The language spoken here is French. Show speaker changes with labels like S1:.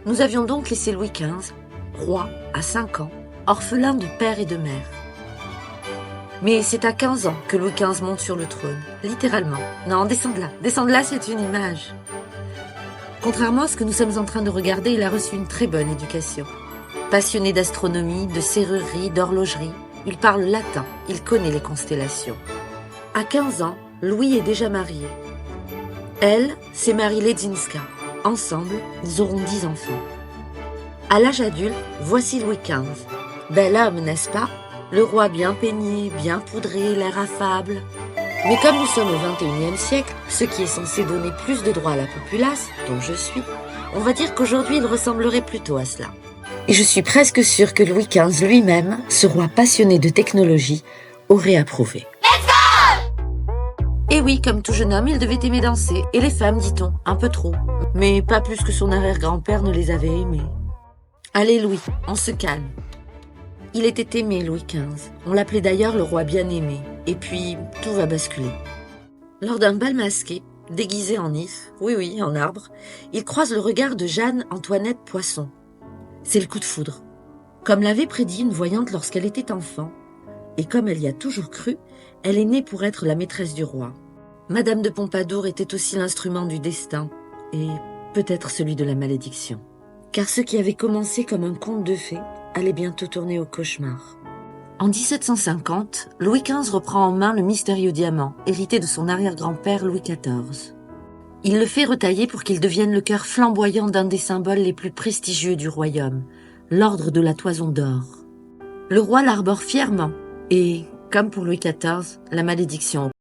S1: Nous avions donc laissé Louis XV, roi à 5 ans, orphelin de père et de mère. Mais c'est à 15 ans que Louis XV monte sur le trône, littéralement. Non, descends de là, c'est une image. Contrairement à ce que nous sommes en train de regarder, il a reçu une très bonne éducation. Passionné d'astronomie, de serrurerie, d'horlogerie, il parle latin, il connaît les constellations. À 15 ans, Louis est déjà marié. Elle, c'est Marie Ledzinska. Ensemble, ils auront 10 enfants. À l'âge adulte, voici Louis XV. Bel homme, n'est-ce pas? Le roi bien peigné, bien poudré, l'air affable. Mais comme nous sommes au XXIe siècle, ce qui est censé donner plus de droits à la populace, dont je suis, on va dire qu'aujourd'hui il ressemblerait plutôt à cela. Et je suis presque sûre que Louis XV lui-même, ce roi passionné de technologie, aurait approuvé. Et oui, comme tout jeune homme, il devait aimer danser. Et les femmes, dit-on, un peu trop. Mais pas plus que son arrière-grand-père ne les avait aimées. Allez Louis, on se calme. Il était aimé, Louis XV. On l'appelait d'ailleurs le roi bien-aimé. Et puis, tout va basculer. Lors d'un bal masqué, déguisé en if, oui, en arbre, il croise le regard de Jeanne-Antoinette Poisson. C'est le coup de foudre. Comme l'avait prédit une voyante lorsqu'elle était enfant, et comme elle y a toujours cru, elle est née pour être la maîtresse du roi. Madame de Pompadour était aussi l'instrument du destin, et peut-être celui de la malédiction. Car ce qui avait commencé comme un conte de fées allait bientôt tourner au cauchemar. En 1750, Louis XV reprend en main le mystérieux diamant, hérité de son arrière-grand-père Louis XIV. Il le fait retailler pour qu'il devienne le cœur flamboyant d'un des symboles les plus prestigieux du royaume, l'ordre de la Toison d'Or. Le roi l'arbore fièrement, et, comme pour Louis XIV, la malédiction